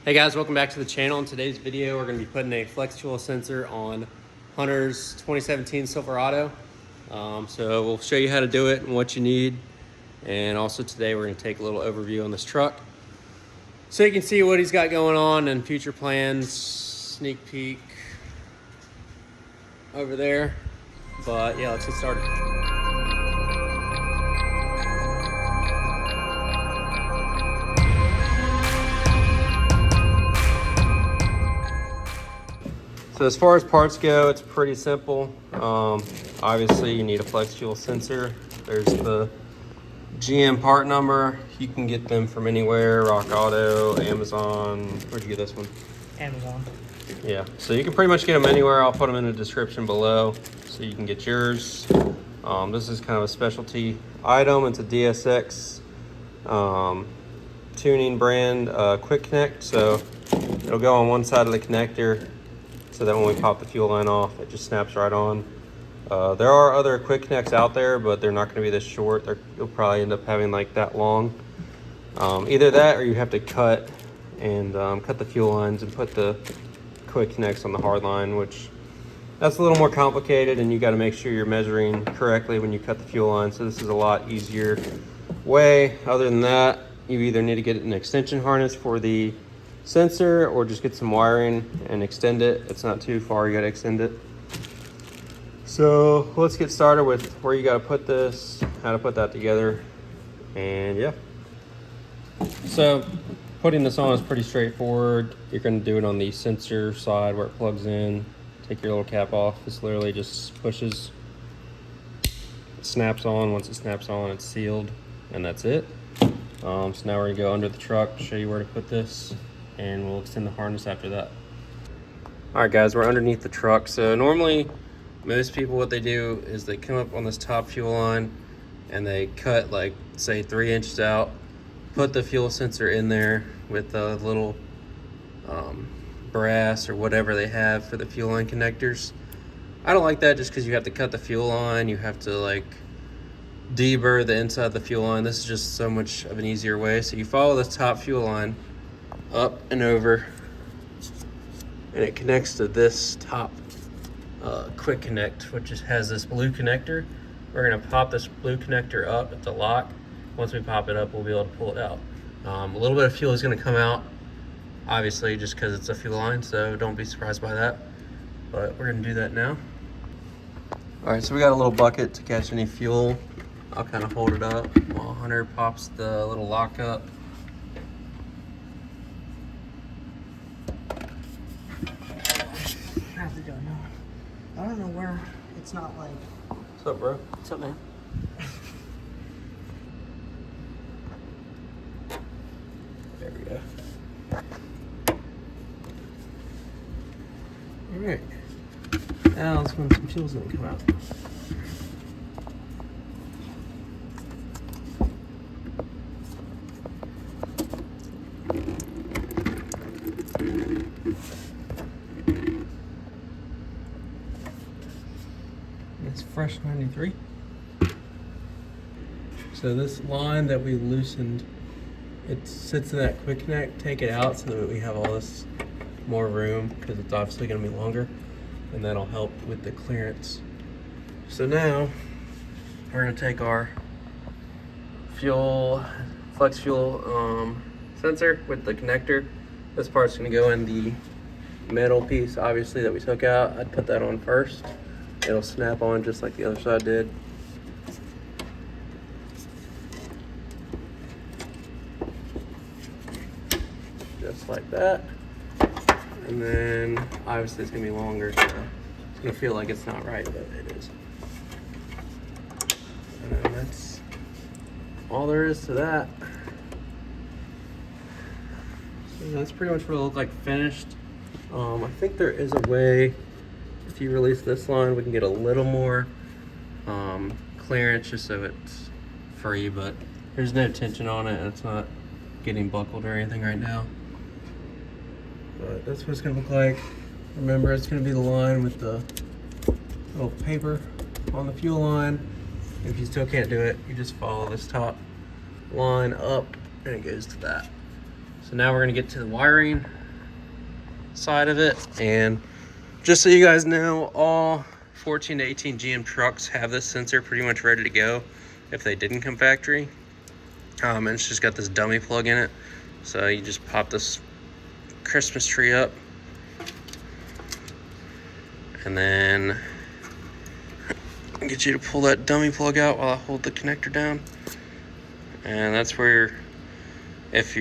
Hey guys, welcome back to the channel. In today's video, we're going to be putting a flex fuel sensor on Hunter's 2017 Silverado. So we'll show you how to do it and what you need. And also today we're going to take a little overview on this truck, so you can see what he's got going on and future plans, sneak peek over there. But yeah, let's get started. So as far as parts go, it's pretty simple. Obviously you need a flex fuel sensor. There's the GM part number. You can get them from anywhere, Rock Auto, Amazon. Where'd you get this one? Amazon. Yeah, so you can pretty much get them anywhere. I'll put them in the description below so you can get yours. This is kind of a specialty item. It's a DSX tuning brand quick connect. So it'll go on one side of the connector, so that when we pop the fuel line off, it just snaps right on. There are other quick connects out there, but they're not going to be this short. You'll probably end up having like that long. Either that, or you have to cut the fuel lines and put the quick connects on the hard line, which that's a little more complicated, and you got to make sure you're measuring correctly when you cut the fuel line. So this is a lot easier way. Other than that, you either need to get an extension harness for the sensor or just get some wiring and extend it. It's not too far, you got to extend it. So let's get started with where you got to put this, how to put that together, and yeah. So putting this on is pretty straightforward. You're going to do it on the sensor side where it plugs in. Take your little cap off. This literally just pushes, it snaps on. Once it snaps on, it's sealed, and that's it. So now we're going to go under the truck, show you where to put this, and we'll extend the harness after that. All right guys, we're underneath the truck. So normally most people, what they do is they come up on this top fuel line and they cut like say 3 inches out, put the fuel sensor in there with a little brass or whatever they have for the fuel line connectors. I don't like that, just because you have to cut the fuel line, you have to like deburr the inside of the fuel line. This is just so much of an easier way. So you follow this top fuel line up and over, and it connects to this top quick connect, which just has this blue connector. We're going to pop this blue connector up at the lock. Once we pop it up, we'll be able to pull it out. A little bit of fuel is going to come out, obviously, just because it's a fuel line, so don't be surprised by that. But we're going to do that now. All right, so we got a little bucket to catch any fuel. I'll kind of hold it up while Hunter pops the little lock up. How's it going now? I don't know where it's not like. What's up, bro? What's up, man? There we go. All right. Now let's when some fuel's gonna come out. It's fresh 93. So this line that we loosened, it sits in that quick connect. Take it out so that we have all this more room, because it's obviously going to be longer, and that'll help with the clearance. So now we're going to take our flex fuel sensor with the connector. This part's going to go in the metal piece, obviously, that we took out. I'd put that on first. It'll snap on just like the other side did. Just like that. And then obviously it's gonna be longer, so it's gonna feel like it's not right, but it is. And that's all there is to that. So that's pretty much what it'll look like finished. I think there is a way, if you release this line, we can get a little more clearance just so it's free, but there's no tension on it and it's not getting buckled or anything right now. But that's what it's gonna look like. Remember, it's gonna be the line with the little paper on the fuel line. If you still can't do it, you just follow this top line up and it goes to that. So now we're gonna get to the wiring side of it. And just so you guys know, all 14 to 18 GM trucks have this sensor pretty much ready to go if they didn't come factory. And it's just got this dummy plug in it. So you just pop this Christmas tree up, and then I'll get you to pull that dummy plug out while I hold the connector down. And that's where, if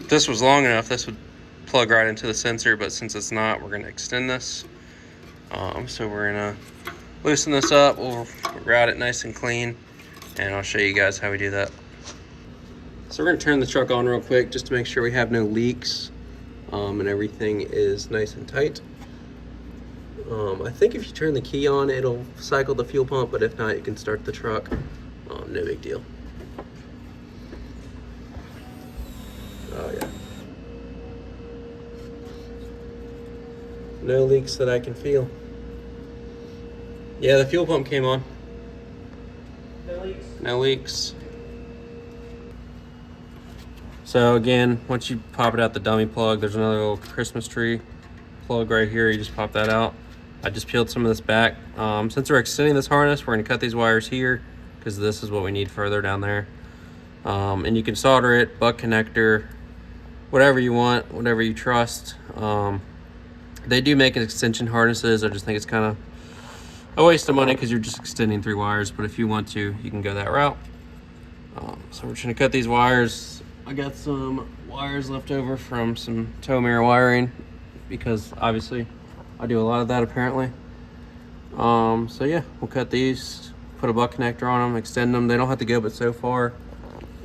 this was long enough, this would plug right into the sensor, but since it's not, we're gonna extend this. So we're gonna loosen this up, we'll route it nice and clean, and I'll show you guys how we do that. So we're gonna turn the truck on real quick just to make sure we have no leaks, and everything is nice and tight. I think if you turn the key on, it'll cycle the fuel pump, but if not, you can start the truck. No big deal. Oh yeah. No leaks that I can feel. Yeah, the fuel pump came on. No leaks. No leaks. So again, once you pop it out the dummy plug, there's another little Christmas tree plug right here. You just pop that out. I just peeled some of this back. Since we're extending this harness, we're gonna cut these wires here because this is what we need further down there. And you can solder it, butt connector, whatever you want, whatever you trust. They do make extension harnesses. I just think it's kind of a waste of money because you're just extending 3 wires, but if you want to, you can go that route. So we're just gonna cut these wires. I got some wires left over from some tow mirror wiring because obviously I do a lot of that apparently. So yeah, we'll cut these, put a butt connector on them, extend them. They don't have to go but so far.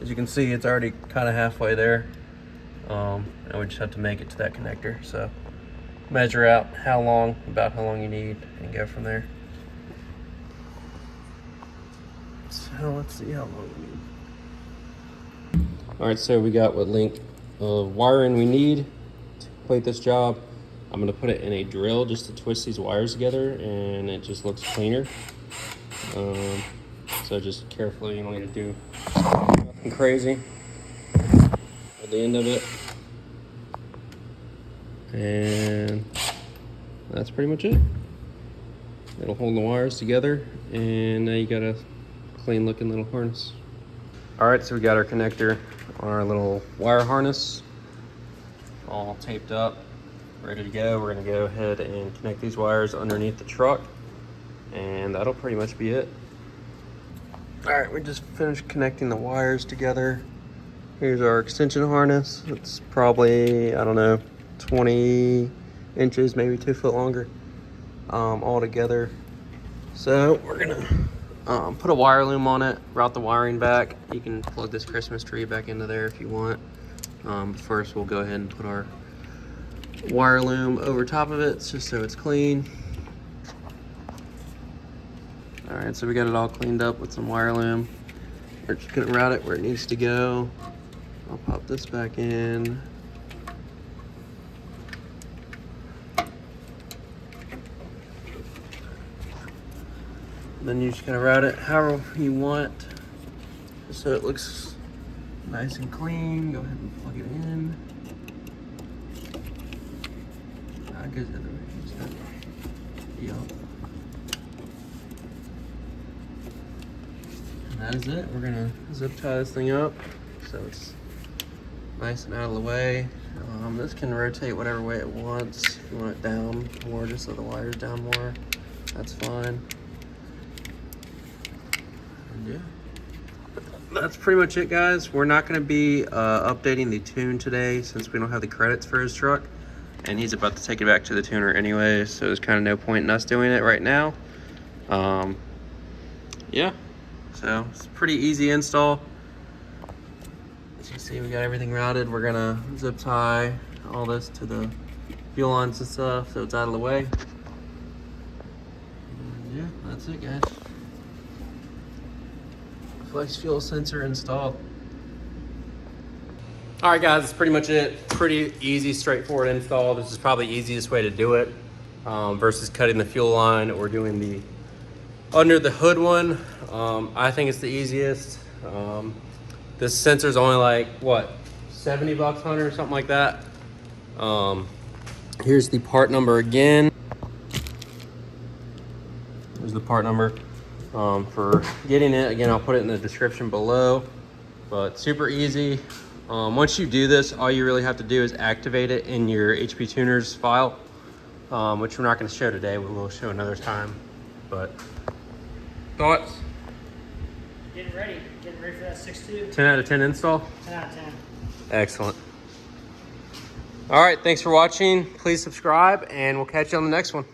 As you can see, it's already kind of halfway there. And we just have to make it to that connector. So measure out about how long you need and go from there. So let's see how long we need. All right, so we got what length of wiring we need to complete this job. I'm gonna put it in a drill just to twist these wires together, and it just looks cleaner. So just carefully, you don't need to do nothing crazy at the end of it. And that's pretty much it. It'll hold the wires together, and now you got a clean looking little harness. All right, so we got our connector on our little wire harness, all taped up, ready to go. We're gonna go ahead and connect these wires underneath the truck, and that'll pretty much be it. All right, we just finished connecting the wires together. Here's our extension harness. It's probably, I don't know, 20 inches, maybe 2 foot longer, all together. So we're gonna put a wire loom on it, route the wiring back. You can plug this Christmas tree back into there if you want. But first we'll go ahead and put our wire loom over top of it just so it's clean. All right, so we got it all cleaned up with some wire loom. We're just gonna route it where it needs to go. I'll pop this back in. Then you just gotta route it however you want, so it looks nice and clean. Go ahead and plug it in. That goes the other way. Yep. And that is it. We're gonna zip tie this thing up so it's nice and out of the way. This can rotate whatever way it wants. If you want it down more, just so the wire's down more, that's fine. Yeah, that's pretty much it, guys. We're not going to be updating the tune today since we don't have the credits for his truck, and he's about to take it back to the tuner anyway, so there's kind of no point in us doing it right now. Yeah, so it's a pretty easy install. As you can see, we got everything routed. We're gonna zip tie all this to the fuel lines and stuff so it's out of the way. And yeah, that's it, guys. Flex fuel sensor installed. All right, guys, that's pretty much it. Pretty easy, straightforward install. This is probably the easiest way to do it versus cutting the fuel line or doing the under the hood one. I think it's the easiest. This sensor is only like, what, $70, 100, something like that. Here's the part number again. Here's the part number for getting it. Again, I'll put it in the description below, but super easy. Once you do this, all you really have to do is activate it in your HP Tuners file, which we're not going to show today. We will show another time. But thoughts? Getting ready for that 6.2. 10 out of 10 install? 10 out of 10. Excellent. All right, thanks for watching. Please subscribe, and we'll catch you on the next one.